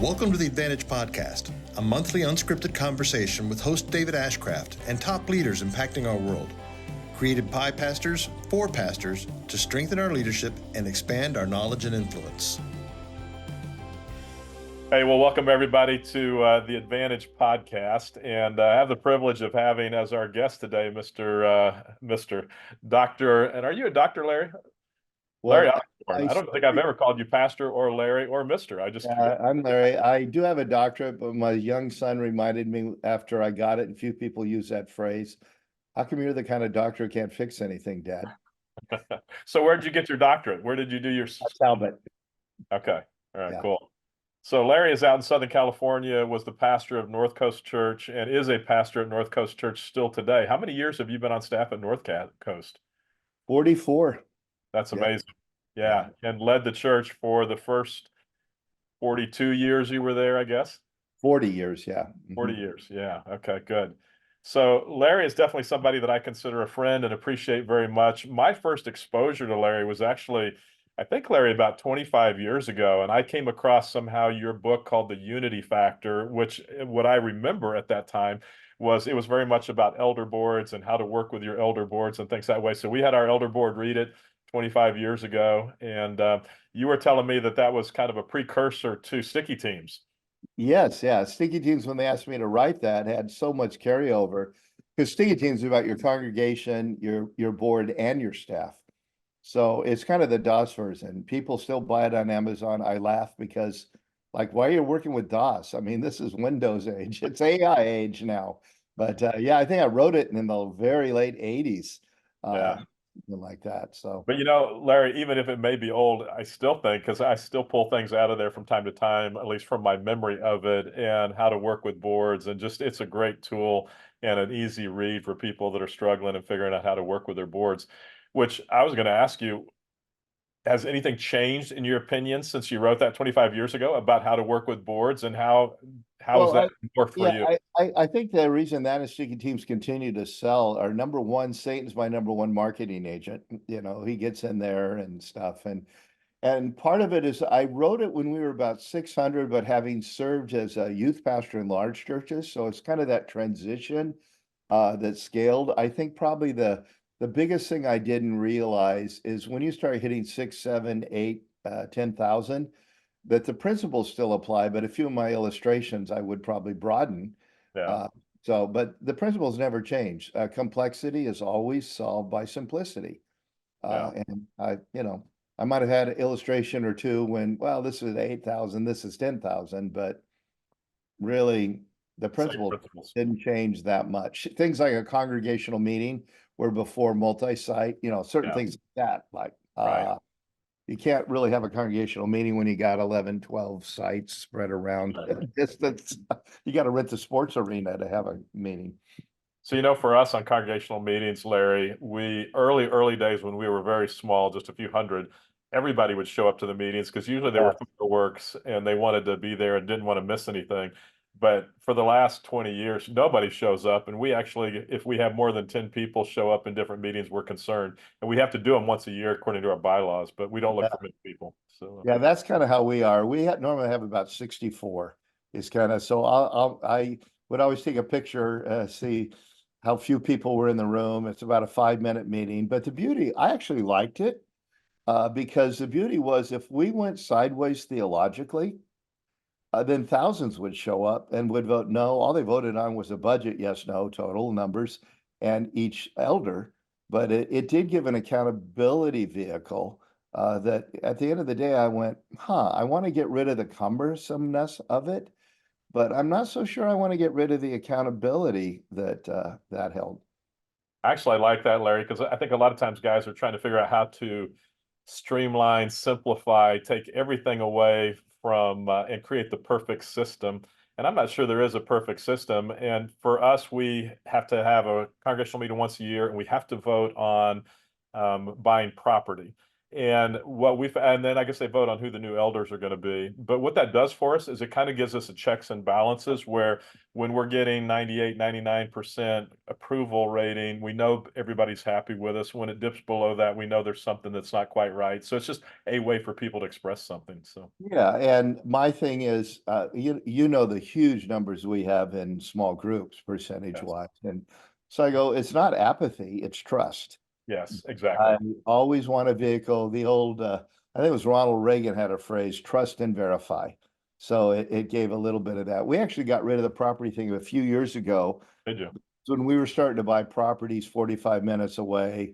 Welcome to the Advantage Podcast, a monthly unscripted conversation with host David Ashcraft and top leaders impacting our world. Created by pastors for pastors to strengthen our leadership and expand our knowledge and influence. Hey, well, welcome everybody to the Advantage Podcast, and I have the privilege of having as our guest today, Mr. Doctor, and are you a doctor, Larry? Larry Osborne. I don't think I've ever called you Pastor or Larry or Mister. I'm Larry. I do have a doctorate, but my young son reminded me after I got it, and few people use that phrase. How come you're the kind of doctor who can't fix anything, Dad? So where did you get your doctorate? Where did you do your... Talbot. Okay. All right, Yeah. cool. So Larry is out in Southern California, was the pastor of North Coast Church, and is a pastor at North Coast Church still today. How many years have you been on staff at North Coast? 44. That's amazing. Yeah. And led the church for the first 42 years you were there, I guess? 40 years, yeah. 40 years, yeah. Okay, good. So Larry is definitely somebody that I consider a friend and appreciate very much. My first exposure to Larry was actually, I think, Larry, about 25 years ago, and I came across somehow your book called The Unity Factor, which what I remember at that time was it was very much about elder boards and how to work with your elder boards and things that way. So we had our elder board read it 25 years ago, and you were telling me that was kind of a precursor to sticky teams. Yes, yeah. Sticky teams, when they asked me to write that, had so much carryover because sticky teams are about your congregation, your board, and your staff. So it's kind of the DOS version. People still buy it on Amazon. I laugh because, like, why are you working with DOS? I mean, this is Windows age. It's AI age now. But yeah, I think I wrote it in the very late 80s. Yeah. Something like that. So, but Larry, even if it may be old, I still think, because I still pull things out of there from time to time, at least from my memory of it, and how to work with boards, and just it's a great tool and an easy read for people that are struggling and figuring out how to work with their boards. Which I was going to ask you, has anything changed in your opinion since you wrote that 25 years ago about how to work with boards, and how has that worked for you? I think the reason that is sticky teams continue to sell are, number one, Satan's my number one marketing agent. You know, he gets in there and stuff. And part of it is I wrote it when we were about 600, but having served as a youth pastor in large churches. So it's kind of that transition that scaled. I think probably the biggest thing I didn't realize is when you start hitting 6, 7, 8, 10,000, that the principles still apply, but a few of my illustrations I would probably broaden. Yeah. But the principles never change. Complexity is always solved by simplicity. And I might have had an illustration or two when, well, this is 8,000, this is 10,000, but really the principles didn't change that much. Things like a congregational meeting were before multi-site, certain things like that, like you can't really have a congregational meeting when you got 11, 12 sites spread around distance. You got to rent the sports arena to have a meeting. So, for us on congregational meetings, Larry, early days when we were very small, just a few hundred, everybody would show up to the meetings because usually they were fireworks and they wanted to be there and didn't want to miss anything. But for the last 20 years, nobody shows up. And we actually, if we have more than 10 people show up in different meetings, we're concerned. And we have to do them once a year according to our bylaws, but we don't look for many people. So yeah, that's kind of how we are. We normally have about 64 is kind of, so I would always take a picture, see how few people were in the room. It's about a 5-minute meeting. But the beauty, I actually liked it because the beauty was if we went sideways theologically, then thousands would show up and would vote no. All they voted on was a budget, yes, no, total numbers, and each elder. But it did give an accountability vehicle that at the end of the day, I went, I want to get rid of the cumbersomeness of it, but I'm not so sure I want to get rid of the accountability that held. Actually, I like that, Larry, because I think a lot of times guys are trying to figure out how to streamline, simplify, take everything away from and create the perfect system. And I'm not sure there is a perfect system. And for us, we have to have a congregational meeting once a year, and we have to vote on buying property. And then I guess they vote on who the new elders are going to be. But what that does for us is it kind of gives us a checks and balances where when we're getting 98, 99% approval rating, we know everybody's happy with us. When it dips below that, we know there's something that's not quite right. So it's just a way for people to express something. So Yeah, and my thing is, you know the huge numbers we have in small groups percentage yes, wise, and so I go, it's not apathy, it's trust. yes, exactly. I always want a vehicle. The old, I think it was Ronald Reagan had a phrase, trust and verify. So it gave a little bit of that. We actually got rid of the property thing a few years ago. They do. When we were starting to buy properties 45 minutes away,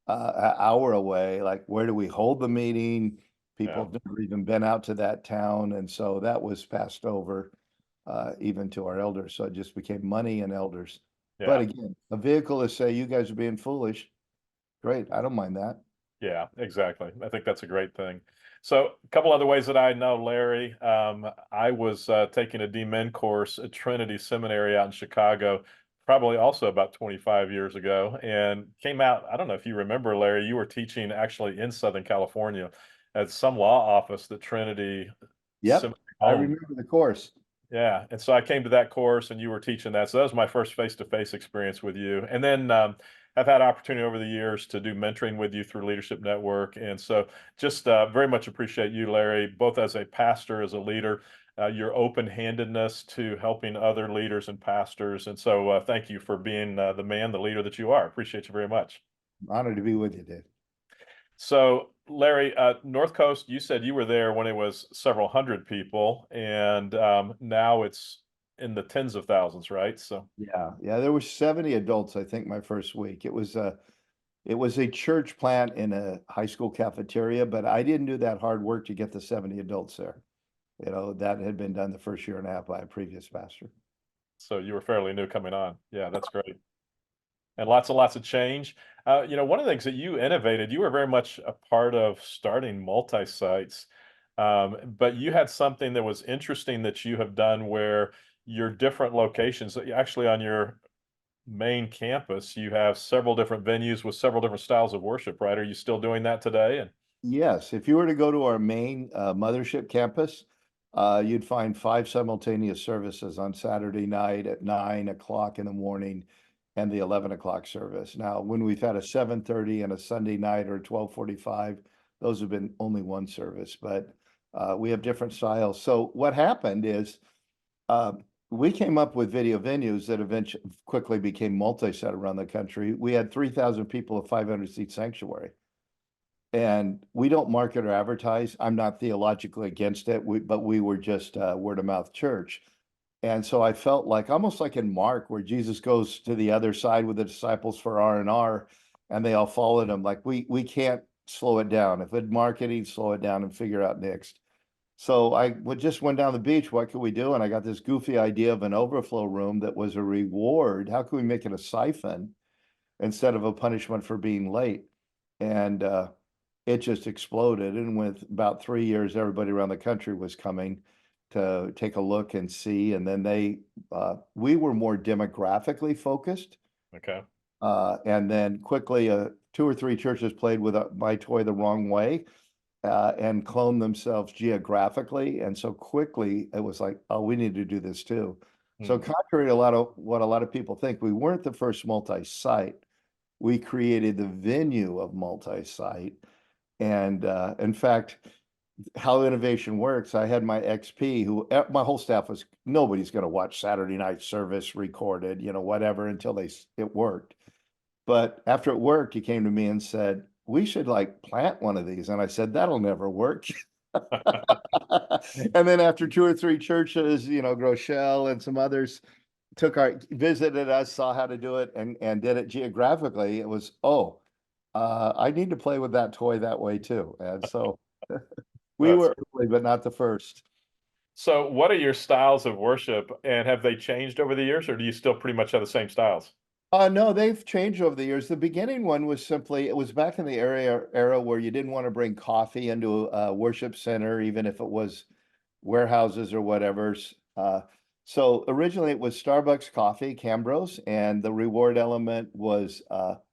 an hour away, like where do we hold the meeting? People Yeah. have never even been out to that town. And so that was passed over even to our elders. So it just became money and elders. But Yeah. again, a vehicle to say you guys are being foolish. Great. I don't mind that. Yeah, exactly. I think that's a great thing. So a couple other ways that I know Larry, I was taking a DMin course at Trinity Seminary out in Chicago, probably also about 25 years ago, and came out. I don't know if you remember, Larry, you were teaching actually in Southern California at some law office that Trinity Yep. Seminary I owned. remember the course. Yeah, and so I came to that course, and you were teaching that. So that was my first face-to-face experience with you. And then I've had opportunity over the years to do mentoring with you through Leadership Network, and so just very much appreciate you, Larry, both as a pastor, as a leader, your open-handedness to helping other leaders and pastors. And so thank you for being the man, the leader that you are. Appreciate you very much. Honored to be with you, Dave. So, Larry, North Coast, you said you were there when it was several hundred people, and now it's in the tens of thousands, right? So, Yeah, yeah. There were 70 adults, I think, my first week. It was a church plant in a high school cafeteria, but I didn't do that hard work to get the 70 adults there. You know, that had been done the first year and a half by a previous pastor. so you were fairly new coming on. Yeah, that's great. And lots of change. One of the things that you innovated, you were very much a part of starting multi-sites, but you had something that was interesting that you have done where your different locations, actually on your main campus, you have several different venues with several different styles of worship, right? Are you still doing that today? And Yes, if you were to go to our main mothership campus, you'd find 5 simultaneous services on Saturday night at 9 o'clock in the morning and the 11 o'clock service. Now, when we've had a 7:30 and a Sunday night or 12:45, those have been only one service, but we have different styles. So what happened is uh, we came up with video venues that eventually quickly became multi-set around the country. We had 3,000 people, a 500-seat sanctuary. And we don't market or advertise. I'm not theologically against it, but we were just a word of mouth church. And so I felt like almost like in Mark, where Jesus goes to the other side with the disciples for R&R, and they all followed him. Like we can't slow it down. If it's marketing, slow it down and figure out next. So I would just went down the beach. What could we do? And I got this goofy idea of an overflow room that was a reward. How can we make it a siphon instead of a punishment for being late? And it just exploded. And with about 3 years, everybody around the country was coming to take a look and see. And then we were more demographically focused. okay, And then quickly, 2 or 3 churches played with my toy the wrong way and cloned themselves geographically. And so quickly, it was like, oh, we need to do this too. So Hmm. contrary to what a lot of people think, we weren't the first multi-site. We created the venue of multi-site. And in fact, how innovation works, I had my XP my whole staff was, nobody's going to watch Saturday night service recorded, whatever, until it worked. But after it worked, he came to me and said, we should like plant one of these. And I said, that'll never work. And then after 2 or 3 churches, Groeschel and some others visited us, saw how to do it and did it geographically, it was, I need to play with that toy that way too. And so we That's were early, but not the first. so. What are your styles of worship, and have they changed over the years, or do you still pretty much have the same styles? No, they've changed over the years. The beginning one was simply, it was back in the era where you didn't want to bring coffee into a worship center, even if it was warehouses or whatever's. So originally it was Starbucks coffee, Cambros, and the reward element was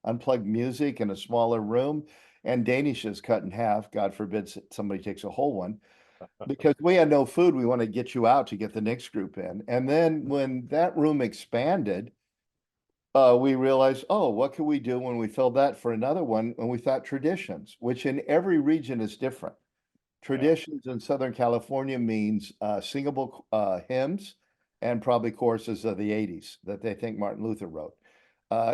unplugged music in a smaller room. and Danish is cut in half. God forbid somebody takes a whole one. Because we had no food, we want to get you out to get the next group in. And then when that room expanded, we realized, oh, what could we do when we filled that for another one? And we thought traditions, which in every region is different. Traditions in Southern California means singable hymns and probably choruses of the 80s that they think Martin Luther wrote.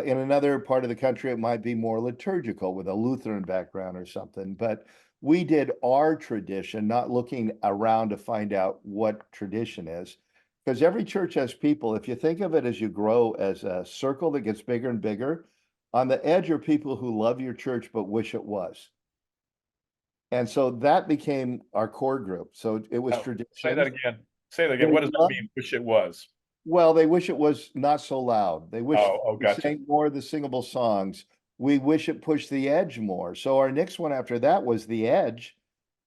In another part of the country, it might be more liturgical with a Lutheran background or something. But we did our tradition, not looking around to find out what tradition is. Because every church has people, if you think of it as you grow as a circle that gets bigger and bigger, on the edge are people who love your church but wish it was. And so that became our core group. So it was Oh, tradition. say that again. Say that again. They What does that love, mean? Wish it was. well, they wish it was not so loud. They wish Oh, we gotcha. sang more of the singable songs. We wish it pushed the edge more. So our next one after that was The Edge,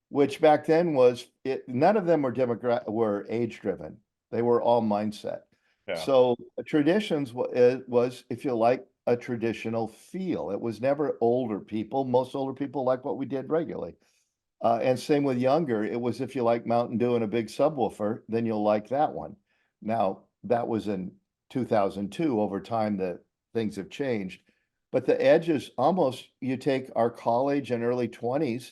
which back then was none of them were age driven. They were all mindset. Yeah. So traditions was, if you like, a traditional feel. It was never older people. Most older people like what we did regularly. And same with younger. It was, if you like Mountain Dew and a big subwoofer, then you'll like that one. Now, that was in 2002. Over time, the things have changed. But the edge is almost, you take our college and early 20s,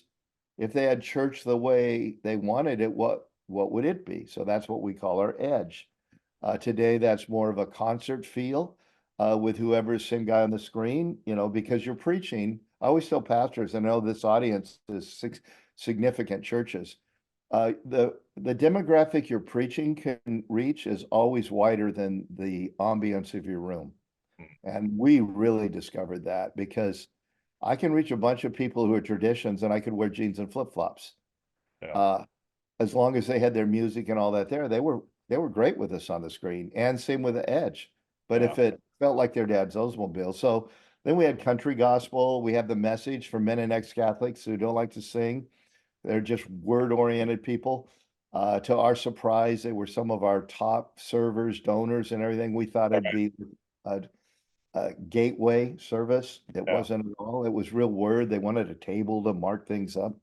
if they had church the way they wanted it, what would it be? So that's what we call our edge. Today, that's more of a concert feel with whoever's same guy on the screen, because you're preaching. I always tell pastors, I know this audience is significant churches. The demographic you're preaching can reach is always wider than the ambience of your room. And we really discovered that because I can reach a bunch of people who are traditions and I could wear jeans and flip-flops. Yeah. As long as they had their music and all that there, they were great with us on the screen, and same with the Edge. But if it felt like their dad's Oldsmobile. So then we had country gospel. We have the Message for men and ex-Catholics who don't like to sing. They're just word-oriented people. To our surprise, they were some of our top servers, donors, and everything. We thought it'd be a gateway service. It Yeah. wasn't at all. It was real word. They wanted a table to mark things up.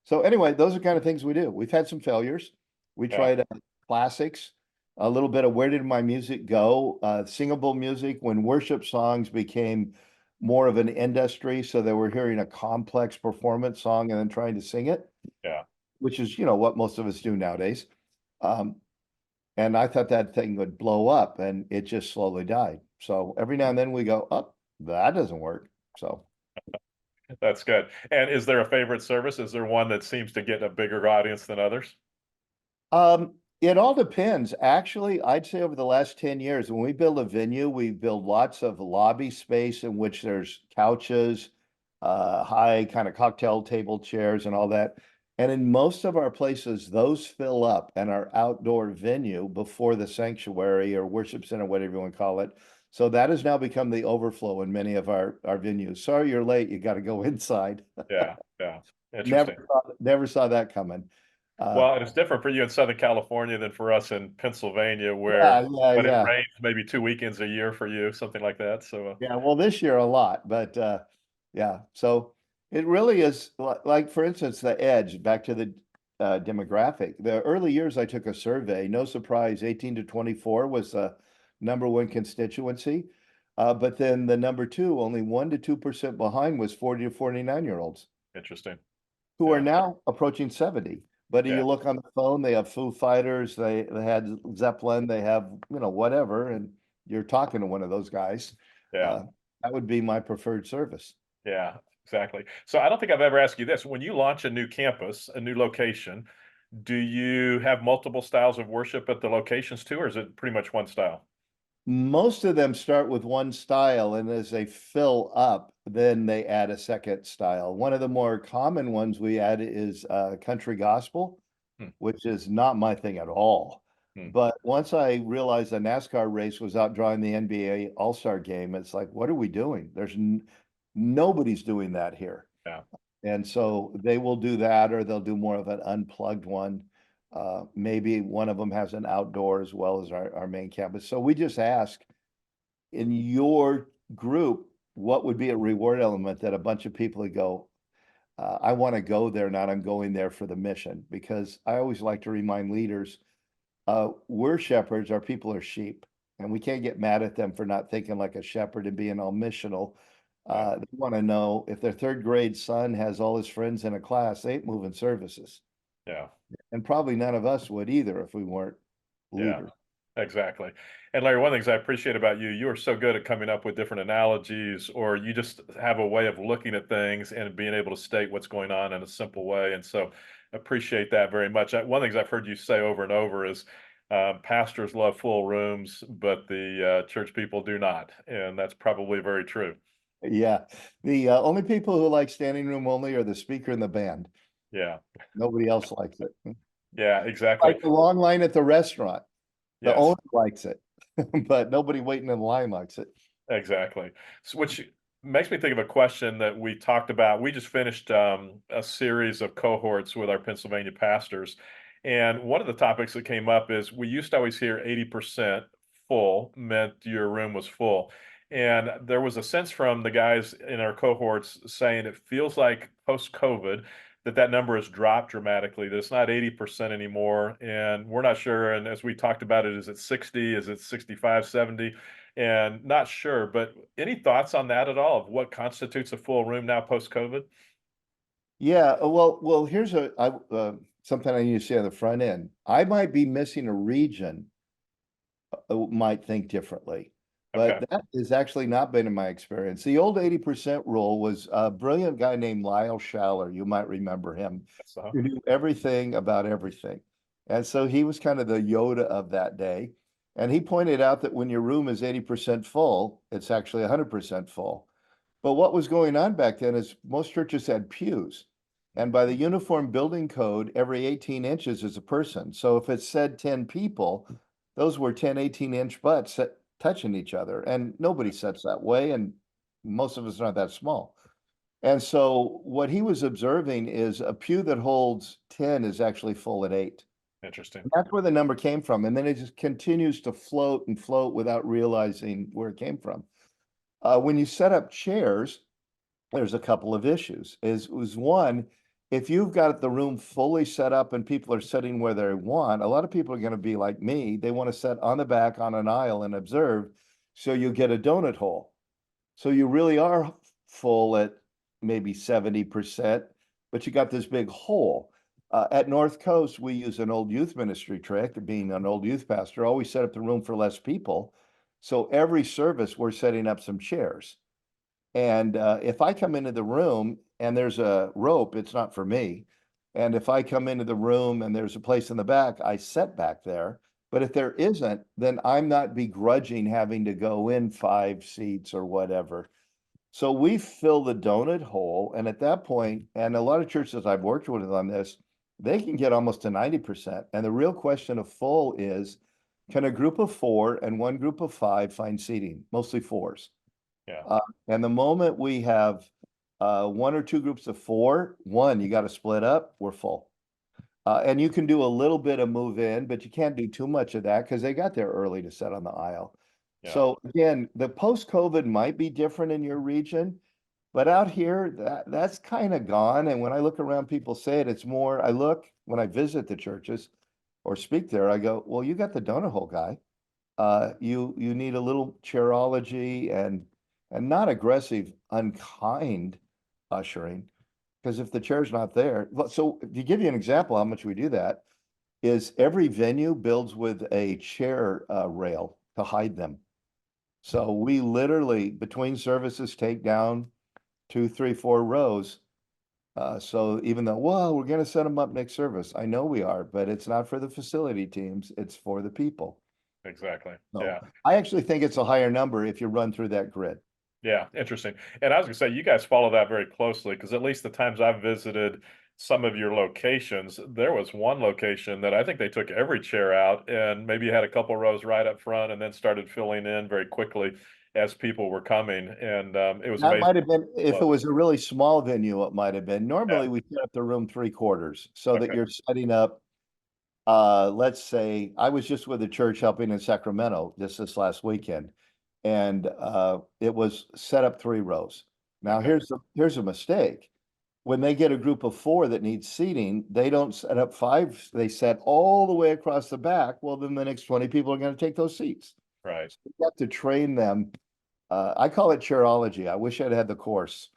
So anyway, those are kind of things we do. We've had some failures. We Yeah. tried classics, a little bit of where did my music go? Singable music when worship songs became more of an industry. So they were hearing a complex performance song and then trying to sing it. Yeah. Which is, what most of us do nowadays. And I thought that thing would blow up and it just slowly died. So every now and then we go, oh, that doesn't work. So That's good. And is there a favorite service? Is there one that seems to get a bigger audience than others? It all depends. Actually, I'd say over the last 10 years, when we build a venue, we build lots of lobby space in which there's couches, high kind of cocktail table chairs and all that. And in most of our places, those fill up and our outdoor venue before the sanctuary or worship center, whatever you want to call it. So that has now become the overflow in many of our venues. Sorry, you're late. You got to go inside. Yeah. Yeah. Interesting. Never saw that coming. Well, and it's different for you in Southern California than for us in Pennsylvania, where but it yeah. rains maybe 2 weekends a year for you, something like that. So Yeah, well, this year a lot, but yeah. So it really is like, for instance, the Edge. Back to the demographic. The early years, I took a survey. No surprise, 18 to 24 was the number one constituency, but then the number two, only 1 to 2% behind, was 40 to 49-year-olds interesting. who are Yeah. now approaching 70. But if Yeah. you look on the phone, they have Foo Fighters, they had Zeppelin, they have, whatever, and you're talking to one of those guys. Yeah. That would be my preferred service. Yeah, exactly. So I don't think I've ever asked you this. When you launch a new campus, a new location, do you have multiple styles of worship at the locations too, or is it pretty much one style? Most of them start with one style, and as they fill up, then they add a second style. One of the more common ones we add is country gospel, Hmm. which is not my thing at all. Hmm. But once I realized the NASCAR race was outdrawing the NBA All-Star game, it's like, what are we doing? There's nobody's doing that here. Yeah. And so they will do that, or they'll do more of an unplugged one. Maybe one of them has an outdoor as well as our main campus. So we just ask, in your group, what would be a reward element that a bunch of people would go, I want to go there, not I'm going there for the mission, because I always like to remind leaders, we're shepherds, our people are sheep, and we can't get mad at them for not thinking like a shepherd and being all missional. They want to know if their third grade son has all his friends in a class, they ain't moving services. Yeah. And probably none of us would either if we weren't Yeah. leaders. Exactly. And Larry, one of the things I appreciate about you, you are so good at coming up with different analogies, or you just have a way of looking at things and being able to state what's going on in a simple way. And so appreciate that very much. One of the things I've heard you say over and over is pastors love full rooms, but the church people do not. And that's probably very true. Yeah. The only people who like standing room only are the speaker and the band. Yeah. Nobody else likes it. Yeah, exactly. Like the long line at the restaurant. The Yes. owner likes it, but nobody waiting in line likes it. Exactly. So, which makes me think of a question that we talked about. We just finished a series of cohorts with our Pennsylvania pastors. And one of the topics that came up is we used to always hear 80% full meant your room was full. And there was a sense from the guys in our cohorts saying it feels like post-COVID that number has dropped dramatically, that it's not 80% anymore. And we're not sure. And as we talked about it, is it 60? Is it 65, 70? And not sure, but any thoughts on that at all of what constitutes a full room now post-COVID? Yeah, well, here's something I need to say on the front end. I might be missing a region, might think differently, Okay. but that has actually not been in my experience. The old 80% rule was a brilliant guy named Lyle Schaller. You might remember him. So, Who knew everything about everything. And so he was kind of the Yoda of that day. And he pointed out that when your room is 80% full, it's actually 100% full. But what was going on back then is most churches had pews. And by the Uniform Building Code, every 18 inches is a person. So if it said 10 people, those were 10 18-inch butts touching each other. And nobody sets that way. And most of us are not that small. And so what he was observing is a pew that holds 10 is actually full at 8. interesting. And that's where the number came from. And then it just continues to float and float without realizing where it came from. When you set up chairs, there's a couple of issues. Was one, if you've got the room fully set up and people are sitting where they want, a lot of people are going to be like me. They want to sit on the back on an aisle and observe. So you get a donut hole. So you really are full at maybe 70%, but you got this big hole. At North Coast, we use an old youth ministry trick, being an old youth pastor, always set up the room for less people. So every service, we're setting up some chairs. And if I come into the room and there's a rope, it's not for me. And if I come into the room and there's a place in the back, I sit back there. But if there isn't, then I'm not begrudging having to go in 5 seats or whatever. So we fill the donut hole. And at that point, and a lot of churches I've worked with on this, they can get almost to 90%. And the real question of full is, can a group of 4 and one group of 5 find seating? Mostly 4s. Yeah. And the moment we have 1 or 2 groups of 4, you got to split up, we're full. And you can do a little bit of move in, but you can't do too much of that because they got there early to sit on the aisle. Yeah. So again, the post-COVID might be different in your region, but out here, that's kind of gone. And when I look around, people say it, it's more, when I visit the churches or speak there, I go, well, you got the donut hole guy. You need a little chairology and not aggressive, unkind ushering. Because if the chair's not there, so to give you an example, how much we do that is every venue builds with a chair rail to hide them. So we literally between services take down 2, 3, 4 rows. So even though, well, we're going to set them up next service, I know we are, but it's not for the facility teams, it's for the people. Exactly. So Yeah. I actually think it's a higher number if you run through that grid. Yeah, interesting. And I was gonna say, you guys follow that very closely because at least the times I've visited some of your locations, there was one location that I think they took every chair out and maybe had a couple rows right up front and then started filling in very quickly as people were coming. And it was That amazing. might have been, if it was a really small venue, it might have been. Normally, Yeah. we set up the room 3/4 so that Okay. you're setting up. Let's say I was just with a church helping in Sacramento just this last weekend, and it was set up 3 rows. Now Okay. here's a mistake. when they get a group of 4 that needs seating, they don't set up 5, they set all the way across the back. Well, then the next 20 people are going to take those seats. Right. So you have to train them. I call it chairology. I wish I'd had the course.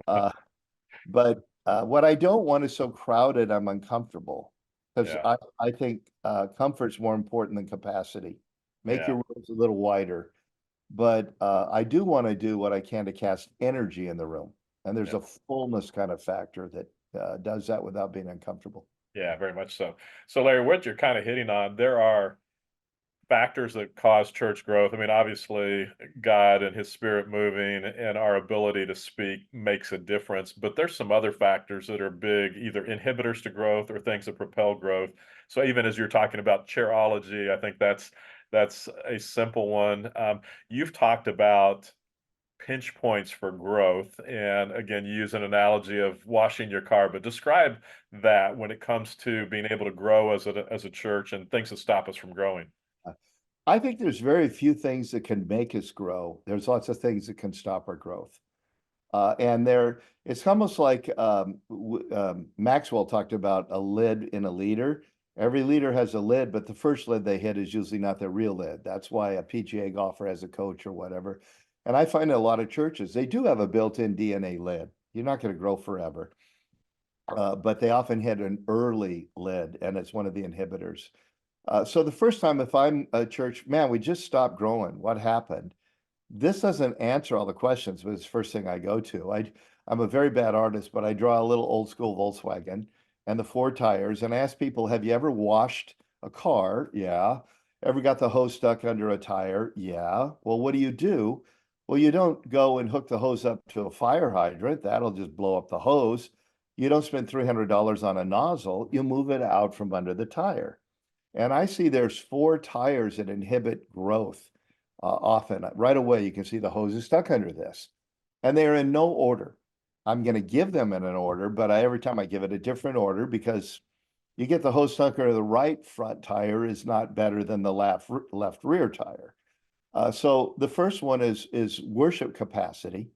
But what I don't want is so crowded, I'm uncomfortable. Because Yeah. I think comfort's more important than capacity. Make Yeah. your rooms a little wider. But I do want to do what I can to cast energy in the room. And there's Yeah. a fullness kind of factor that does that without being uncomfortable. Yeah, very much so. So Larry, what you're kind of hitting on, there are factors that cause church growth. I mean, obviously, God and his spirit moving and our ability to speak makes a difference, but there's some other factors that are big, either inhibitors to growth or things that propel growth. So even as you're talking about chairology, I think that's a simple one. You've talked about pinch points for growth, and again, you use an analogy of washing your car, but describe that when it comes to being able to grow as a church and things that stop us from growing. I think there's very few things that can make us grow. There's lots of things that can stop our growth. And it's almost like Maxwell talked about a lid in a leader. Every leader has a lid, but the first lid they hit is usually not the real lid. That's why a PGA golfer has a coach or whatever. And I find a lot of churches, they do have a built-in DNA lid. You're not going to grow forever. But they often hit an early lid, and it's one of the inhibitors. So the first time, if I'm a church, man, we just stopped growing. What happened? This doesn't answer all the questions, but it's the first thing I go to. I'm a very bad artist, but I draw a little old school Volkswagen and the 4 tires and I ask people, have you ever washed a car? Yeah. Ever got the hose stuck under a tire? Yeah. Well, what do you do? Well, you don't go and hook the hose up to a fire hydrant. That'll just blow up the hose. You don't spend $300 on a nozzle. You move it out from under the tire. And I see there's 4 tires that inhibit growth. Often, right away, you can see the hose is stuck under this. And they're in no order. I'm going to give them in an order, but every time I give it a different order because you get the hose stuck under the right front tire is not better than the left rear tire. So the first one is worship capacity.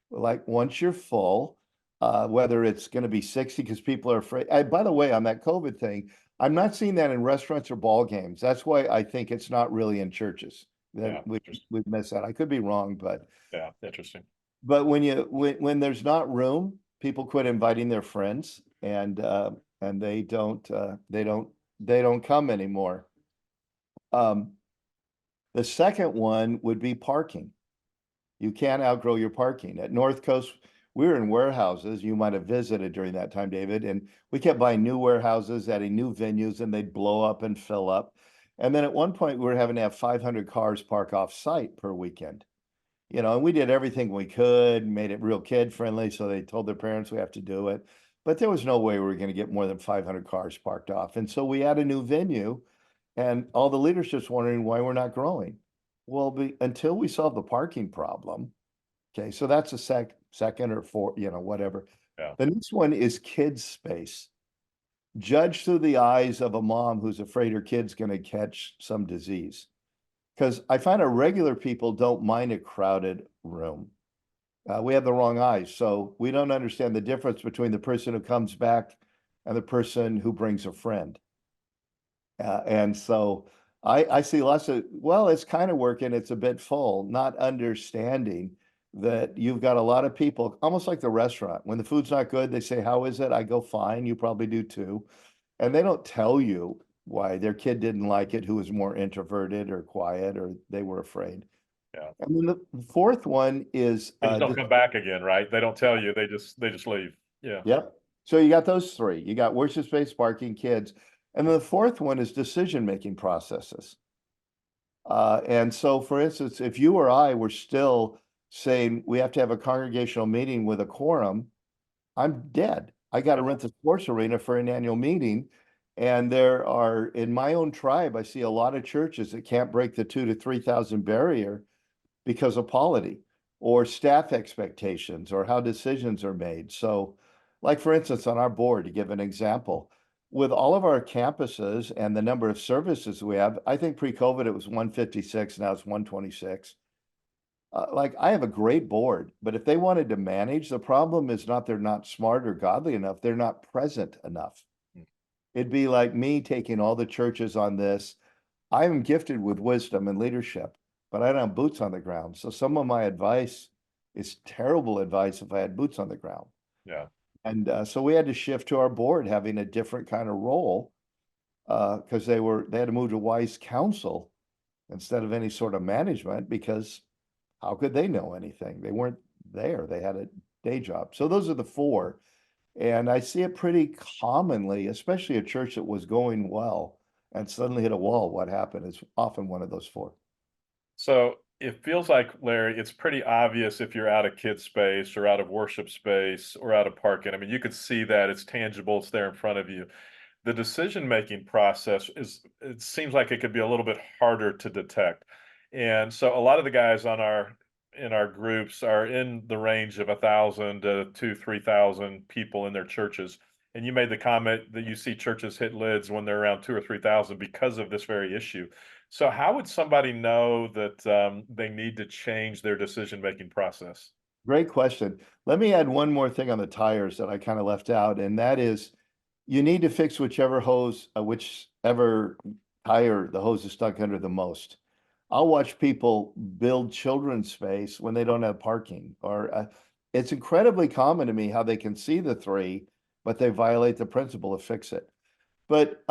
Like once you're full, whether it's going to be 60 because people are afraid. By the way, on that COVID thing, I'm not seeing that in restaurants or ball games. That's why I think it's not really in churches. Yeah, That we've missed that. I could be wrong, but yeah, interesting. when there's not room, people quit inviting their friends and they don't come anymore. The second one would be parking. You can't outgrow your parking. At North Coast, we were in warehouses. You might have visited during that time, David, and we kept buying new warehouses, adding new venues, and they'd blow up and fill up. And then at one point, we were having to have 500 cars park off site per weekend. And we did everything we could, made it real kid friendly. So they told their parents we have to do it. But there was no way we were going to get more than 500 cars parked off. And so we had a new venue, and all the leadership's wondering why we're not growing. Well, until we solve the parking problem. Okay, so that's a second or fourth, whatever. Yeah. The next one is kids space. Judge through the eyes of a mom who's afraid her kid's going to catch some disease. Because I find our regular people don't mind a crowded room. We have the wrong eyes. So we don't understand the difference between the person who comes back and the person who brings a friend. And so I see lots of, well, it's kind of working. It's a bit full, not understanding that you've got a lot of people, almost like the restaurant. When the food's not good, they say, how is it? I go, fine. You probably do too. And they don't tell you why their kid didn't like it, who was more introverted or quiet, or they were afraid. Yeah. And then the fourth one is They just don't come back again, right? They don't tell you, they just leave. Yeah. Yep. So you got those 3. You got worship space, parking, kids. And then the fourth one is decision-making processes. And so, for instance, if you or I were still saying we have to have a congregational meeting with a quorum, I'm dead. I got to rent the sports arena for an annual meeting. And there are, in my own tribe, I see a lot of churches that can't break the 2,000 to 3,000 barrier because of polity or staff expectations or how decisions are made. So, like for instance, on our board, to give an example, with all of our campuses and the number of services we have, I think pre-COVID it was 156, now it's 126. Like I have a great board, but if they wanted to manage, the problem is not they're not smart or godly enough, they're not present enough. Mm. It'd be like me taking all the churches on this. I am gifted with wisdom and leadership, but I don't have boots on the ground. So some of my advice is terrible advice if I had boots on the ground. Yeah. And so we had to shift to our board having a different kind of role because they had to move to wise counsel instead of any sort of management because how could they know anything? They weren't there. They had a day job. So those are the four. And I see it pretty commonly, especially a church that was going well and suddenly hit a wall. What happened is often one of those four. So it feels like, Larry, it's pretty obvious if you're out of kid space or out of worship space or out of parking. I mean, you could see that it's tangible, it's there in front of you. The decision-making process it seems like it could be a little bit harder to detect. And so a lot of the guys in our groups are in the range of 1,000 to 3,000 people in their churches. And you made the comment that you see churches hit lids when they're around 2 or 3,000 because of this very issue. So how would somebody know that they need to change their decision-making process? Great question. Let me add one more thing on the tires that I kind of left out, and that is you need to fix whichever tire the hose is stuck under the most. I'll watch people build children's space when they don't have parking, or it's incredibly common to me how they can see the three, but they violate the principle of fix it. But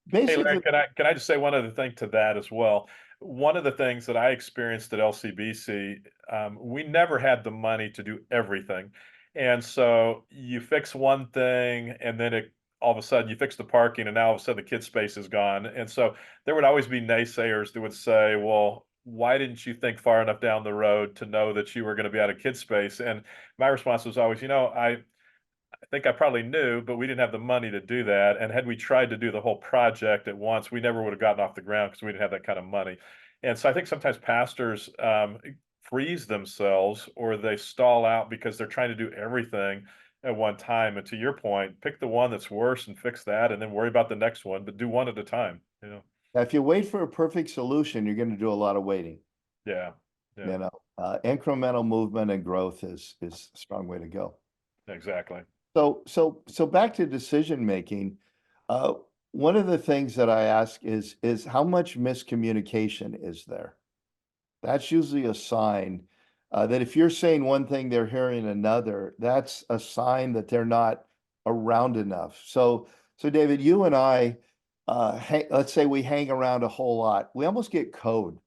Hey, Larry, basically, can I just say one other thing to that as well? One of the things that I experienced at LCBC, we never had the money to do everything. And so you fix one thing and then all of a sudden you fix the parking and now all of a sudden the kid space is gone. And so there would always be naysayers that would say, well, why didn't you think far enough down the road to know that you were going to be out of kid space? And my response was always, I think I probably knew, but we didn't have the money to do that. And had we tried to do the whole project at once, we never would have gotten off the ground because we didn't have that kind of money. And so I think sometimes pastors freeze themselves or they stall out because they're trying to do everything at one time. And to your point, pick the one that's worse and fix that, and then worry about the next one, but do one at a time. if you wait for a perfect solution, you're going to do a lot of waiting. Yeah, yeah, Incremental movement and growth is a strong way to go. exactly. So back to decision making. Uh, One of the things that I ask is how much miscommunication is there? That's usually a sign that if you're saying one thing, they're hearing another. That's a sign that they're not around enough. So David, you and I, let's say we hang around a whole lot. We almost get code,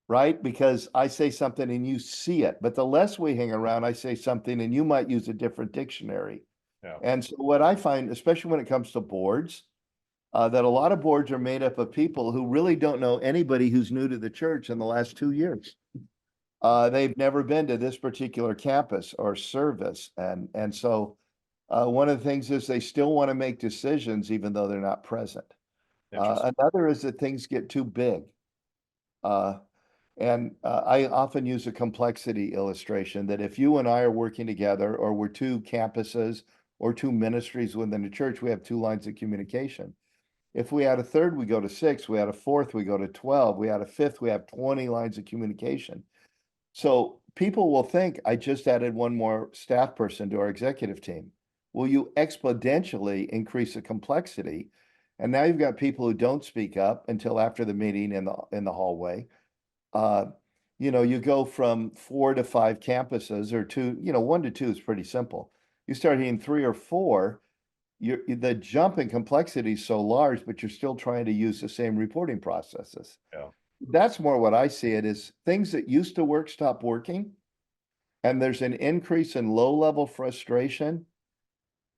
right? Because I say something and you see it. But the less we hang around, I say something and you might use a different dictionary. Yeah. And so what I find, especially when it comes to boards, that a lot of boards are made up of people who really don't know anybody who's new to the church in the last 2 years. They've never been to this particular campus or service. And so one of the things is they still want to make decisions even though they're not present. Interesting. Another is that things get too big. And I often use a complexity illustration that if you and I are working together, or we're two campuses or two ministries within the church, we have two lines of communication. If we add a third, we go to 6. We add a fourth, we go to 12. We add a fifth, we have 20 lines of communication. So people will think, I just added one more staff person to our executive team. Well, you exponentially increase the complexity. And now you've got people who don't speak up until after the meeting in the hallway. You go from 4 to 5 campuses, or 2, 1 to 2 is pretty simple. You start hitting 3 or 4, the jump in complexity is so large, but you're still trying to use the same reporting processes. Yeah. That's more what I see it is things that used to work stop working, and there's an increase in low-level frustration.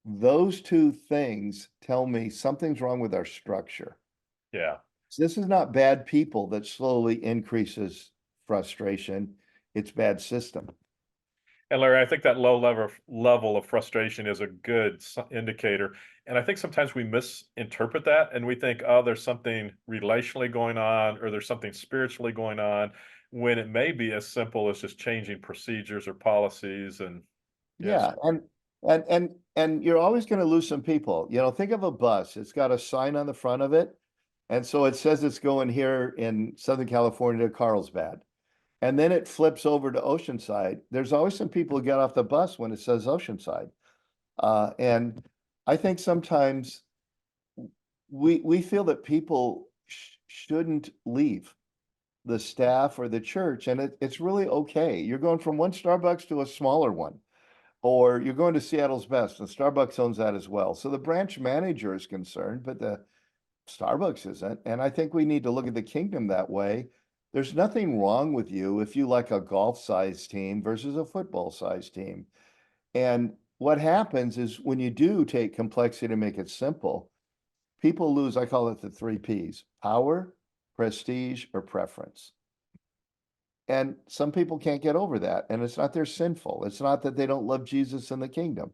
Those two things tell me something's wrong with our structure. Yeah. This is not bad people that slowly increases frustration. It's bad system. And Larry, I think that low level of frustration is a good indicator. And I think sometimes we misinterpret that and we think, oh, there's something relationally going on or there's something spiritually going on, when it may be as simple as just changing procedures or policies. And yes, Yeah, and you're always going to lose some people. Think of a bus. It's got a sign on the front of it, and so it says it's going here in Southern California to Carlsbad. and then it flips over to Oceanside, there's always some people who get off the bus when it says Oceanside. And I think sometimes we feel that people shouldn't leave the staff or the church, and it's really okay. You're going from one Starbucks to a smaller one, or you're going to Seattle's Best, and Starbucks owns that as well. So the branch manager is concerned, but the Starbucks isn't. And I think we need to look at the kingdom that way. There's nothing wrong with you if you like a golf-sized team versus a football-sized team. And what happens is when you do take complexity to make it simple, people lose, I call it the three Ps: power, prestige, or preference. And some people can't get over that. And it's not they're sinful. It's not that they don't love Jesus and the kingdom.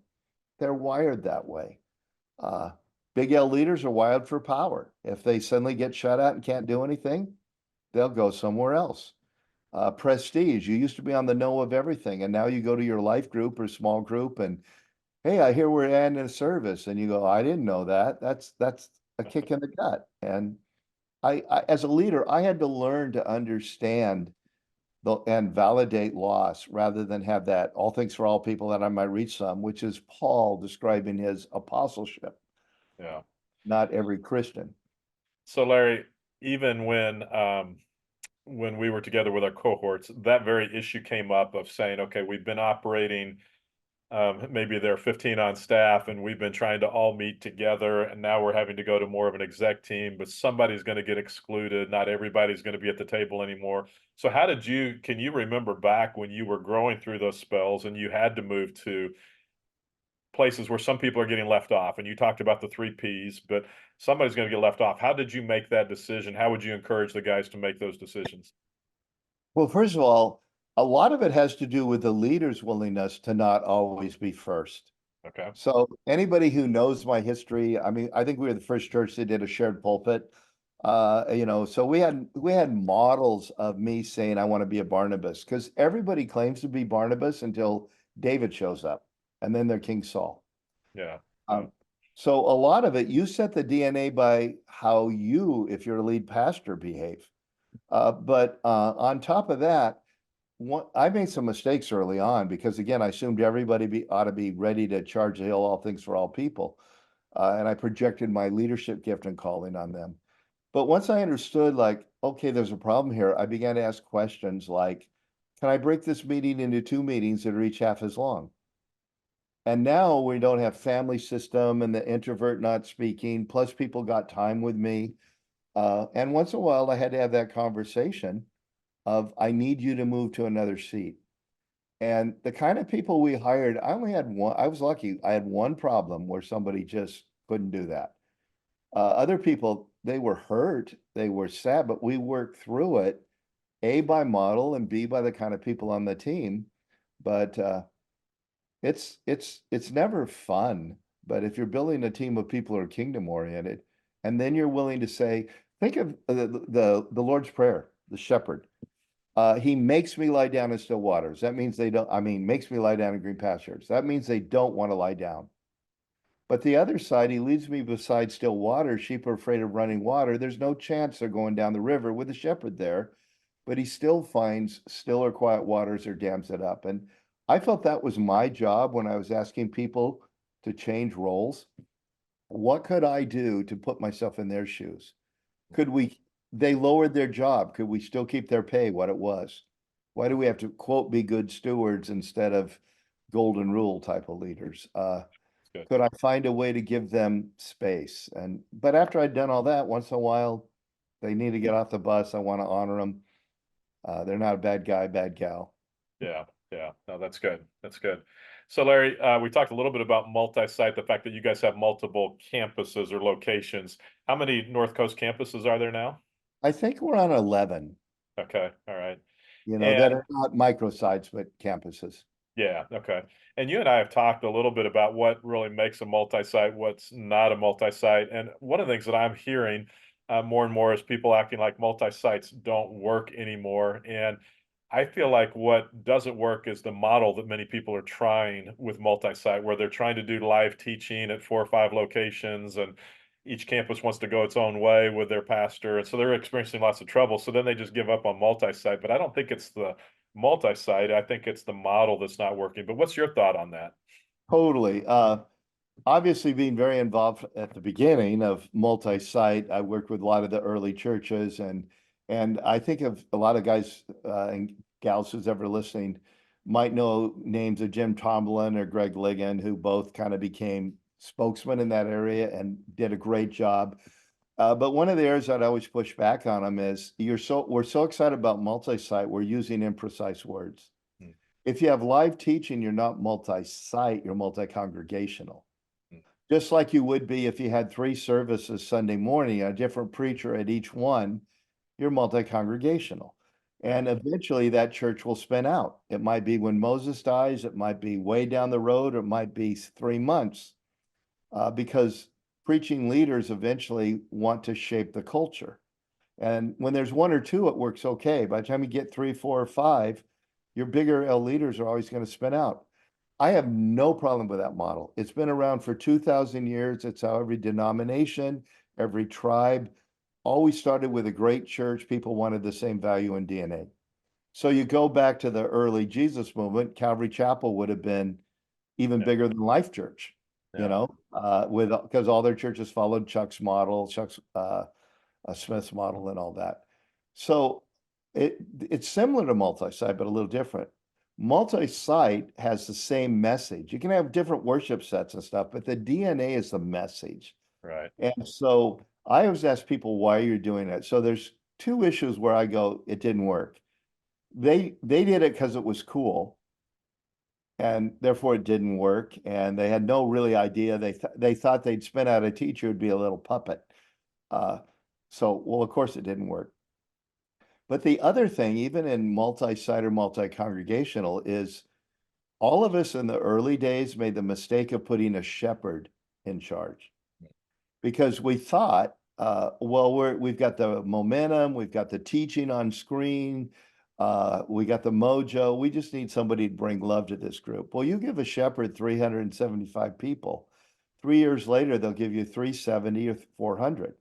They're wired that way. Uh, Big L leaders are wired for power. If they suddenly get shut out and can't do anything, they'll go somewhere else. Prestige, you used to be on the know of everything, and now you go to your life group or small group and, hey, I hear we're ending a service, and you go, I didn't know that. That's a kick in the gut. And as a leader, I had to learn to understand and validate loss rather than have that all things for all people that I might reach some, which is Paul describing his apostleship, Yeah. not every Christian. So Larry, even when we were together with our cohorts, that very issue came up of saying, okay, we've been operating, maybe there are 15 on staff and we've been trying to all meet together, and now we're having to go to more of an exec team, but somebody's going to get excluded. Not everybody's going to be at the table anymore. So can you remember back when you were growing through those spells and you had to move to places where some people are getting left off, and you talked about the three Ps, but somebody's going to get left off. How did you make that decision? How would you encourage the guys to make those decisions? Well, first of all, a lot of it has to do with the leader's willingness to not always be first. Okay. So anybody who knows my history, I mean, I think we were the first church that did a shared pulpit. So we had models of me saying I want to be a Barnabas, because everybody claims to be Barnabas until David shows up, and then they're King Saul. Yeah. So a lot of it, you set the DNA by how you, if you're a lead pastor, behave. But on top of that, I made some mistakes early on because, again, I assumed everybody ought to be ready to charge the hill, all things for all people. And I projected my leadership gift and calling on them. But once I understood, like, okay, there's a problem here, I began to ask questions like, can I break this meeting into two meetings that are each half as long? And now we don't have family system and the introvert not speaking, plus people got time with me. And once in a while, I had to have that conversation of, I need you to move to another seat. And the kind of people we hired, I only had one. I was lucky. I had one problem where somebody just couldn't do that. Other people, they were hurt, they were sad, but we worked through it, A, by model, and B, by the kind of people on the team. But it's never fun. But if you're building a team of people who are kingdom oriented, and then you're willing to say, think of the Lord's Prayer, the shepherd. He makes me lie down in still waters. That means makes me lie down in green pastures. That means they don't want to lie down. But the other side, he leads me beside still waters. Sheep are afraid of running water. There's no chance they're going down the river with a shepherd there, but he still finds still or quiet waters or dams it up. And I felt that was my job when I was asking people to change roles. What could I do to put myself in their shoes? They lowered their job. Could we still keep their pay what it was? Why do we have to, quote, be good stewards instead of golden rule type of leaders? Could I find a way to give them space? But after I'd done all that, once in a while, they need to get off the bus. I want to honor them. They're not a bad guy, bad gal. Yeah. No, that's good. That's good. So Larry, we talked a little bit about multi-site, the fact that you guys have multiple campuses or locations. How many North Coast campuses are there now? I think we're on 11. Okay. All right. That are not microsites, but campuses. Yeah. Okay. And you and I have talked a little bit about what really makes a multi-site, what's not a multi-site. And one of the things that I'm hearing more and more is people acting like multi-sites don't work anymore. And I feel like what doesn't work is the model that many people are trying with multi-site, where they're trying to do live teaching at 4 or 5 locations. And, each campus wants to go its own way with their pastor, and so they're experiencing lots of trouble. So then they just give up on multi-site. But I don't think it's the multi-site. I think it's the model that's not working. But what's your thought on that? Totally. Obviously being very involved at the beginning of multi-site, I worked with a lot of the early churches, and I think of a lot of guys and gals who's ever listening might know names of Jim Tomlin or Greg Ligon, who both kind of became spokesmen in that area and did a great job. But one of the areas I'd always push back on them is we're so excited about multi-site, we're using imprecise words. Hmm. If you have live teaching, you're not multi-site, you're multi-congregational. Just like you would be if you had 3 services Sunday morning, a different preacher at each one, you're multi-congregational. And eventually that church will spin out. It might be when Moses dies, it might be way down the road, or it might be 3 months, because preaching leaders eventually want to shape the culture. And when there's 1 or 2, it works okay. By the time you get 3, 4, or 5, your bigger L leaders are always going to spin out. I have no problem with that model. It's been around for 2,000 years. It's how every denomination, every tribe always started with a great church. People wanted the same value and DNA. So you go back to the early Jesus movement, Calvary Chapel would have been even bigger than Life Church, you know, because all their churches followed Chuck's model, Smith's model and all that. So it's similar to multi-site, but a little different. Multi-site has the same message. You can have different worship sets and stuff, but the DNA is the message. Right. And so I always ask people why you're doing it. So there's 2 issues where I go, it didn't work. They did it because it was cool, and therefore it didn't work. And they had no really idea. They thought they'd spin out a teacher who'd be a little puppet. Well, of course it didn't work. But the other thing, even in multi-site or multi-congregational, is all of us in the early days made the mistake of putting a shepherd in charge, because we thought, we've got the momentum, we've got the teaching on screen, we got the mojo, we just need somebody to bring love to this group. Well, you give a shepherd 375 people, 3 years later, they'll give you 370 or 400,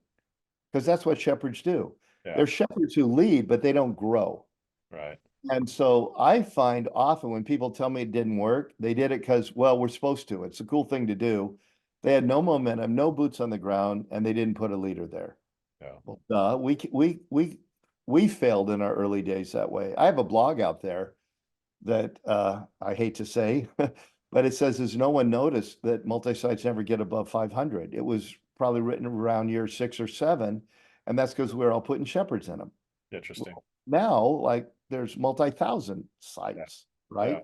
because that's what shepherds do. Yeah. They're shepherds who lead, but they don't grow. Right. And so I find often when people tell me it didn't work, they did it because, well, we're supposed to. It's a cool thing to do. They had no momentum, no boots on the ground, and they didn't put a leader there. Yeah. Well, we failed in our early days that way. I have a blog out there that I hate to say, but it says, "Has no one noticed that multi-sites never get above 500?" It was probably written around year 6 or 7, and that's because we're all putting shepherds in them. Interesting. Now, like, there's multi-thousand sites, right?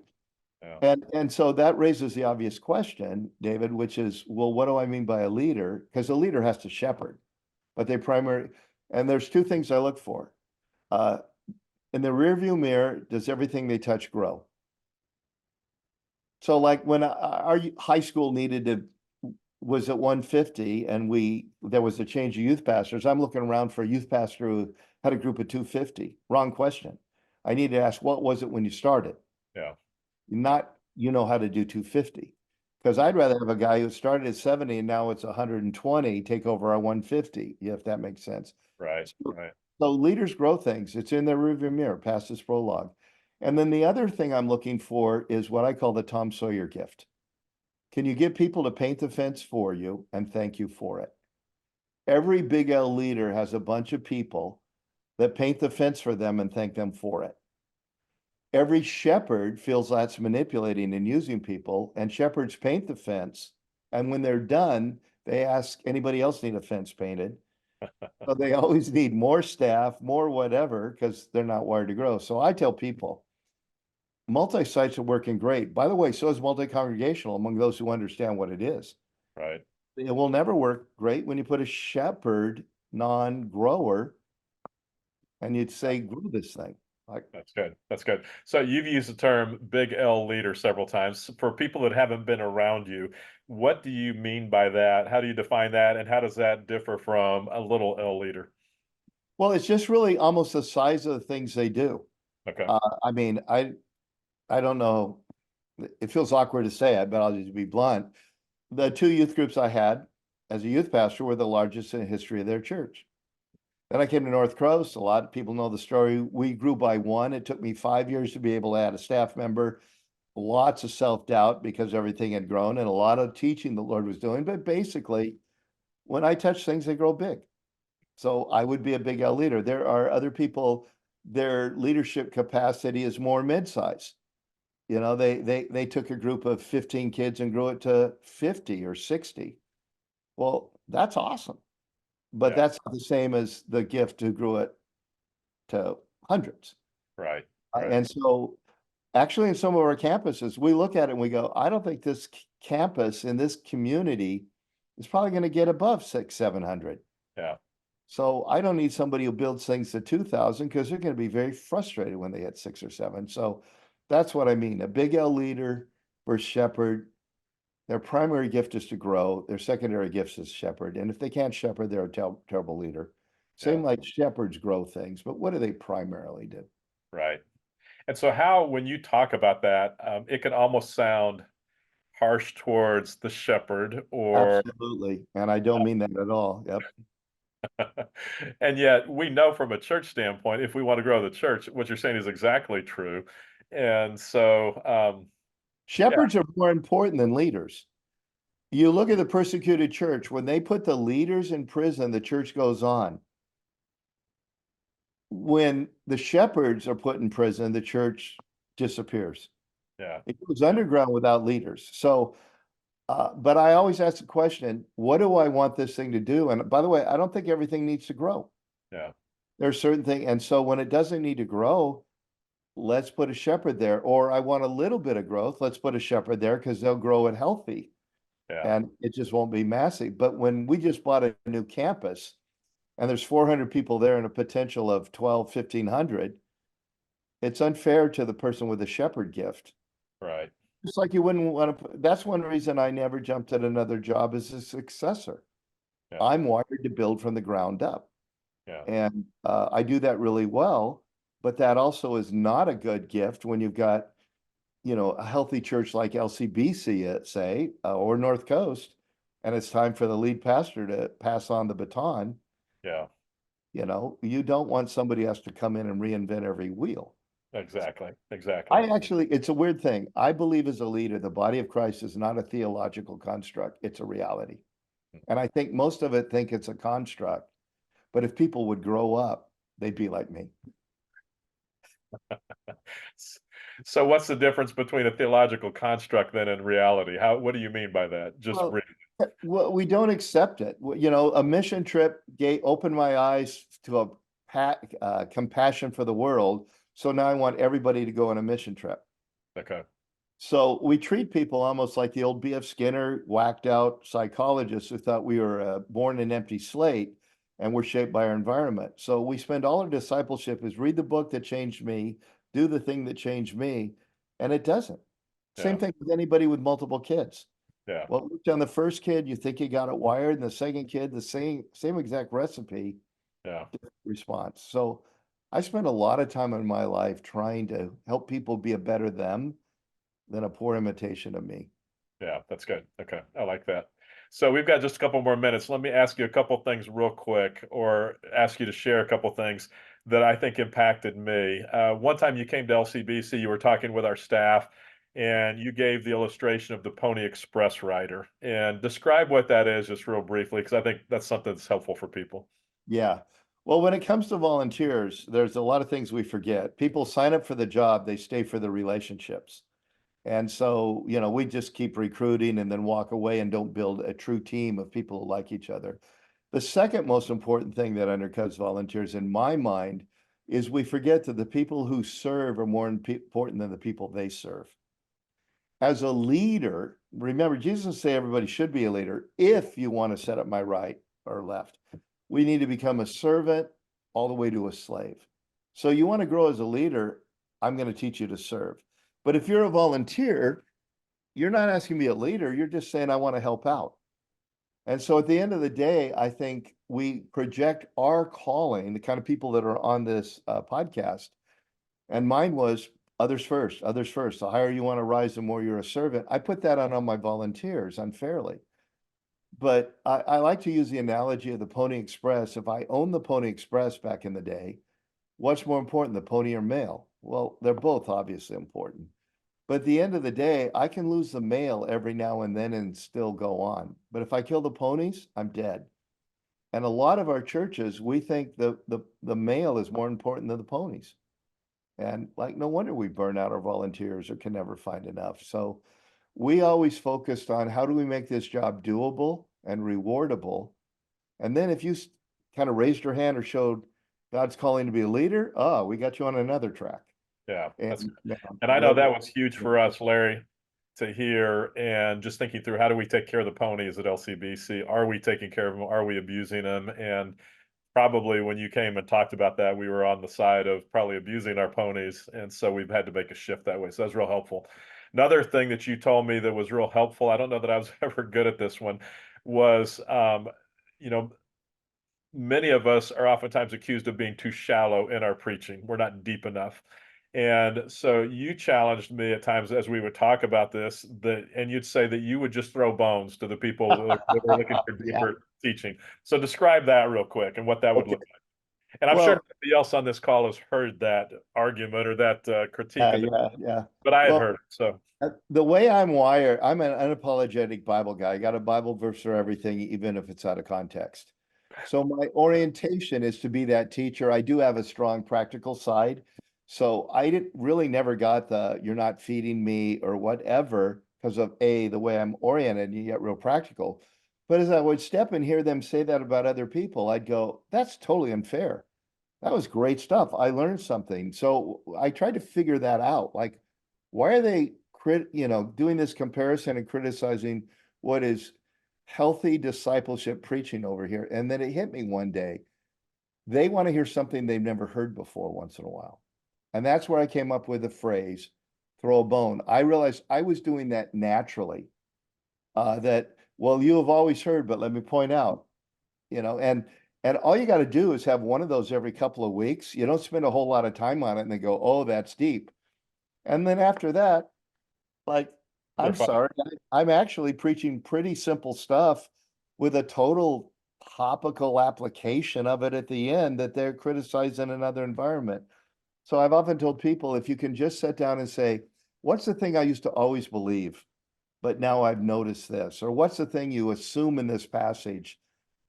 Yeah. And so that raises the obvious question, David, which is, well, what do I mean by a leader? Because a leader has to shepherd, but and there's 2 things I look for. In the rearview mirror, does everything they touch grow? So like when our high school was at 150 and there was a change of youth pastors, I'm looking around for a youth pastor who had a group of 250. Wrong question. I need to ask, what was it when you started? Yeah. Not, how to do 250. Because I'd rather have a guy who started at 70 and now it's 120 take over our 150, if that makes sense. Right. Right. So leaders grow things. It's in their rearview mirror, past this prologue. And then the other thing I'm looking for is what I call the Tom Sawyer gift. Can you get people to paint the fence for you and thank you for it? Every big L leader has a bunch of people that paint the fence for them and thank them for it. Every shepherd feels that's manipulating and using people, and shepherds paint the fence. And when they're done, they ask, anybody else need a fence painted? So they always need more staff, more whatever, because they're not wired to grow. So I tell people, multi-sites are working great. By the way, so is multi-congregational among those who understand what it is. Right. It will never work great when you put a shepherd non-grower and you'd say, grow this thing. That's good. That's good. So you've used the term big L leader several times. For people that haven't been around you, what do you mean by that? How do you define that? And how does that differ from a little L leader? Well, it's just really almost the size of the things they do. Okay. I mean, I don't know. It feels awkward to say it, but I'll just be blunt. The 2 youth groups I had, as a youth pastor, were the largest in the history of their church. Then I came to North Coast. A lot of people know the story. We grew by one. It took me 5 years to be able to add a staff member. Lots of self-doubt because everything had grown and a lot of teaching the Lord was doing. But basically, when I touch things, they grow big. So I would be a big L leader. There are other people, their leadership capacity is more mid-size. You know, they took a group of 15 kids and grew it to 50 or 60. Well, that's awesome. But Yeah. that's not the same as the gift who grew it to hundreds. Right. Right. And so actually in some of our campuses, we look at it and we go, I don't think this campus in this community is probably going to get above 600-700. Yeah. So I don't need somebody who builds things to 2,000 because they're going to be very frustrated when they hit 6 or 7. So that's what I mean. A big L leader versus shepherd. Their primary gift is to grow. Their secondary gift is shepherd. And if they can't shepherd, they're a terrible leader. Same Yeah. like shepherds grow things, but what do they primarily do? Right. And so how, when you talk about that, it can almost sound harsh towards the shepherd, or Absolutely. And I don't mean that at all. Yep. and yet we know from a church standpoint, if we want to grow the church, what you're saying is exactly true. And so, yeah, Shepherds are more important than leaders. You look at the persecuted church, when they put the leaders in prison, the church goes on. When the shepherds are put in prison, the church disappears. yeah, It goes underground without leaders. So, but I always ask the question, what do I want this thing to do? And by the way, I don't think everything needs to grow. yeah, There's certain things. And so when it doesn't need to grow, let's put a shepherd there. Or I want a little bit of growth, let's put a shepherd there because they'll grow it healthy yeah, and it just won't be massive. But when we just bought a new campus and there's 400 people there and a potential of 1,500, it's unfair to the person with a shepherd gift. right, Just like you wouldn't want to, that's one reason I never jumped at another job as a successor. yeah, I'm wired to build from the ground up. yeah, And I do that really well, but that also is not a good gift when you've got, you know, a healthy church like LCBC, say, or North Coast, and it's time for the lead pastor to pass on the baton. yeah, You know, you don't want somebody else to come in and reinvent every wheel. exactly, exactly. I actually, it's a weird thing. I believe as a leader, the body of Christ is not a theological construct, it's a reality. And I think most of it think it's a construct. But if people would grow up, they'd be like me. So what's the difference between a theological construct then and reality? What do you mean by that? Just Well, well, we don't accept it. You know, a mission trip opened my eyes to a compassion for the world. So now I want everybody to go on a mission trip. okay. So we treat people almost like the old B.F. Skinner whacked out psychologists who thought we were born an empty slate and we're shaped by our environment. So we spend all our discipleship is read the book that changed me, do the thing that changed me, and it doesn't. Same Yeah, thing with anybody with multiple kids. yeah, Well, on the first kid, you think you got it wired, and the second kid, the same exact recipe, yeah, different response. So I spent a lot of time in my life trying to help people be a better them than a poor imitation of me. yeah. That's good. Okay, I like that. So we've got just a couple more minutes. Let me ask you a couple things real quick, or ask you to share a couple things that I think impacted me. One time you came to LCBC, you were talking with our staff, and you gave the illustration of the Pony Express rider. And describe what that is just real briefly, because I think that's something that's helpful for people. Yeah. Well, when it comes to volunteers, there's a lot of things we forget. People sign up for the job, they stay for the relationships. And so, you know, we just keep recruiting and then walk away and don't build a true team of people who like each other. The second most important thing that undercuts volunteers in my mind is we forget that the people who serve are more important than the people they serve. As a leader, remember, Jesus say everybody should be a leader if you want to set up my right or left. We need to become a servant all the way to a slave. So you want to grow as a leader, I'm going to teach you to serve. But if you're a volunteer, you're not asking me a leader, you're just saying, I want to help out. And so at the end of the day, I think we project our calling, the kind of people that are on this podcast. And mine was others first, others first. The higher you want to rise, the more you're a servant. I put that on my volunteers unfairly. But I like to use the analogy of the Pony Express. If I owned the Pony Express back in the day, what's more important, the pony or mail? Well, they're both obviously important. But at the end of the day, I can lose the mail every now and then and still go on. But if I kill the ponies, I'm dead. And a lot of our churches, we think the mail is more important than the ponies. And like, no wonder we burn out our volunteers or can never find enough. So we always focused on how do we make this job doable and rewardable. And then if you kind of raised your hand or showed God's calling to be a leader, oh, we got you on another track. Yeah, And and I know that was huge for us, Larry, to hear, and just thinking through how do we take care of the ponies at LCBC? Are we taking care of them? Are we abusing them? And probably when you came and talked about that, we were on the side of probably abusing our ponies. And so we've had to make a shift that way. So that's real helpful. Another thing that you told me that was real helpful, I don't know that I was ever good at this one, was, you know, many of us are oftentimes accused of being too shallow in our preaching. We're not deep enough. And so you challenged me at times as we would talk about this, that, and you'd say that you would just throw bones to the people that were looking for yeah. deeper teaching. So describe that real quick and what that would Okay. look like. And I'm sure Well, nobody else on this call has heard that argument or that critique of it, yeah. but I had Well, heard it. So the way I'm wired, I'm an unapologetic Bible guy. I got a Bible verse for everything, even if it's out of context. So my orientation is to be that teacher. I do have a strong practical side. So I didn't really never got the you're not feeding me or whatever because of the way I'm oriented and you get real practical. But as I would step and hear them say that about other people, I'd go, that's totally unfair. That was great stuff. I learned something. So I tried to figure that out. Like, why are they doing this comparison and criticizing what is healthy discipleship preaching over here? And then it hit me one day. They want to hear something they've never heard before once in a while. And that's where I came up with the phrase, throw a bone. I realized I was doing that naturally. Well, you have always heard, but let me point out, and all you got to do is have one of those every couple of weeks. You don't spend a whole lot of time on it and then go, oh, that's deep. And then after that, like, they're I'm fine. sorry, I'm actually preaching pretty simple stuff with a total topical application of it at the end that they're criticizing another environment. So I've often told people if you can just sit down and say, what's the thing I used to always believe, but now I've noticed this, or what's the thing you assume in this passage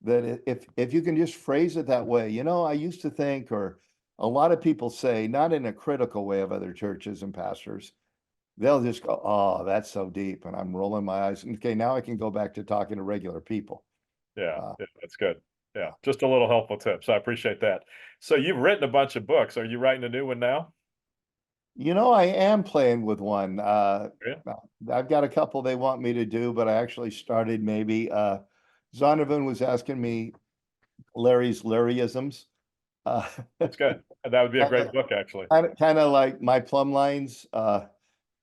that if you can just phrase it that way, I used to think, or a lot of people say, not in a critical way of other churches and pastors, they'll just go, oh, that's so deep. And I'm rolling my eyes. Okay, now I can go back to talking to regular people. Yeah, Uh, that's good. Yeah, just a little helpful tips. I appreciate that. So you've written a bunch of books. Are you writing a new one now? I am playing with one. Yeah. I've got a couple they want me to do, but I actually started maybe. Zondervan was asking me Larry's Larryisms. Uh, That's good. And that would be a great book, actually. kind of like my plumb lines.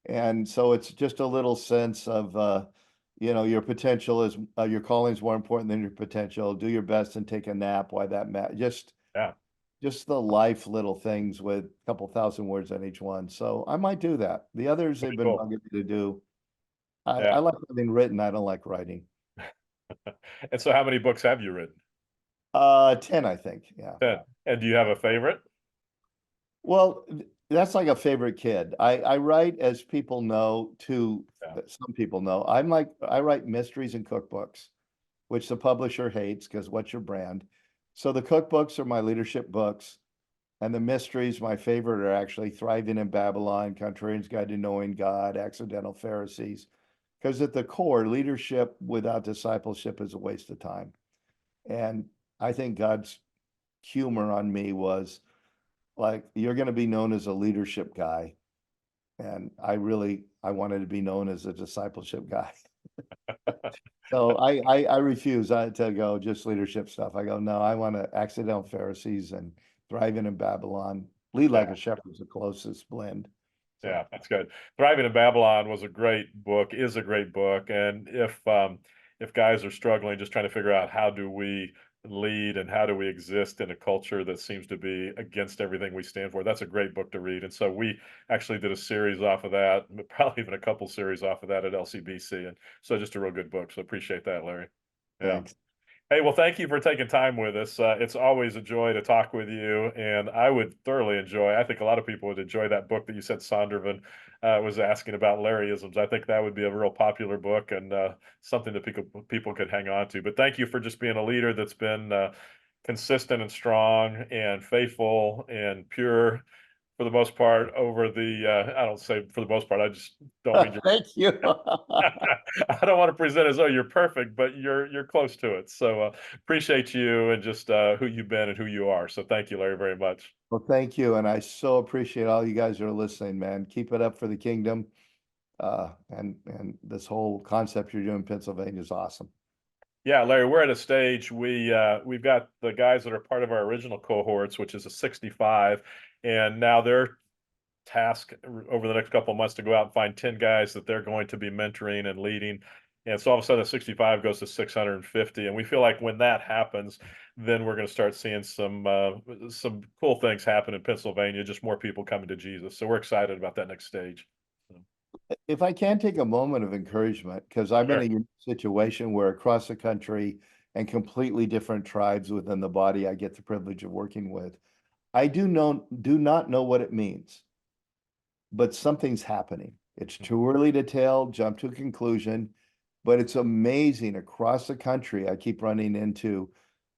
And so it's just a little sense of, your potential is your calling is more important than your potential. Do your best and take a nap. Why that matter? Yeah, Just the life little things with a couple thousand words on each one. So I might do that. The others they've pretty been cool. bugging me to do. I, Yeah. I like having written. I don't like writing. And so how many books have you written? 10, I think. Yeah. 10. And do you have a favorite? Well, that's like a favorite kid. I write, as people know, Yeah. some people know. I write mysteries and cookbooks, which the publisher hates because what's your brand? So the cookbooks are my leadership books, and the mysteries, my favorite, are actually Thriving in Babylon, Contrarian's Guide to Knowing God, Accidental Pharisees. Because at the core, leadership without discipleship is a waste of time. And I think God's humor on me was like, you're going to be known as a leadership guy. And I wanted to be known as a discipleship guy. So I refuse to go just leadership stuff. I go, no, I want to Accidental Pharisees and Thriving in Babylon. Lead Like Yeah. a Shepherd is the closest blend. Yeah, So that's good. Thriving in Babylon was a great book, is a great book. And if guys are struggling, just trying to figure out how do we lead and how do we exist in a culture that seems to be against everything we stand for, that's a great book to read. And so we actually did a series off of that, probably even a couple series off of that at LCBC. And so just a real good book. So appreciate that, Larry. Yeah. Thanks. Hey, well, thank you for taking time with us. It's always a joy to talk with you, and I would thoroughly enjoy. I think a lot of people would enjoy that book that you said Sondervan was asking about Larryisms. I think that would be a real popular book and something that people could hang on to. But thank you for just being a leader that's been consistent and strong and faithful and pure for the most part over the. I don't say for the most part. I just don't mean Thank you. I don't want to present as though you're perfect, but you're close to it. So appreciate you and just who you've been and who you are. So thank you, Larry, very much. Well, thank you. And I so appreciate all you guys who are listening, man. Keep it up for the kingdom. And this whole concept you're doing in Pennsylvania is awesome. Yeah, Larry, we're at a stage we've got the guys that are part of our original cohorts, which is a 65, and now they're task over the next couple of months to go out and find 10 guys that they're going to be mentoring and leading. And so all of a sudden, 65 goes to 650. And we feel like when that happens, then we're going to start seeing some cool things happen in Pennsylvania, just more people coming to Jesus. So we're excited about that next stage. If I can take a moment of encouragement, because I'm in a unique situation where across the country and completely different tribes within the body I get the privilege of working with, I do not know what it means, but something's happening. It's too early to tell, jump to a conclusion, but it's amazing across the country. I keep running into,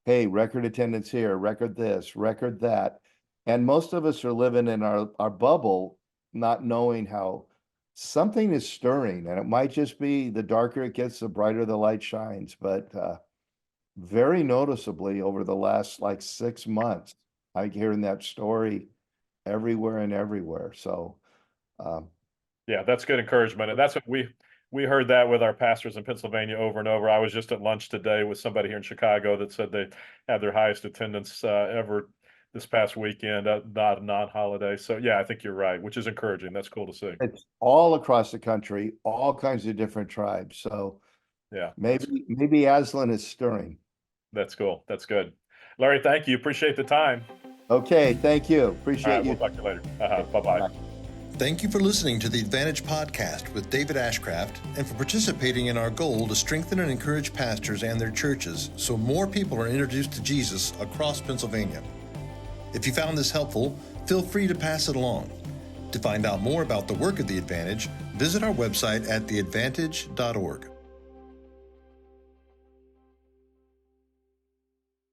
hey, record attendance here, record this, record that. And most of us are living in our bubble, not knowing how something is stirring. And it might just be the darker it gets, the brighter the light shines. But very noticeably over the last like 6 months, I'm hearing that story everywhere and everywhere. So yeah, that's good encouragement. And that's what we heard that with our pastors in Pennsylvania over and over. I was just at lunch today with somebody here in Chicago that said they had their highest attendance ever this past weekend, not a non-holiday. So yeah, I think you're right, which is encouraging. That's cool to see. it's all across the country, all kinds of different tribes. So Yeah, maybe Aslan is stirring. that's cool. That's good. Larry, thank you. Appreciate the time. Okay, thank you. All Appreciate right, you. we'll talk to you later. Bye-bye. Thank you for listening to the Advantage Podcast with David Ashcraft and for participating in our goal to strengthen and encourage pastors and their churches so more people are introduced to Jesus across Pennsylvania. If you found this helpful, feel free to pass it along. To find out more about the work of The Advantage, visit our website at theadvantage.org.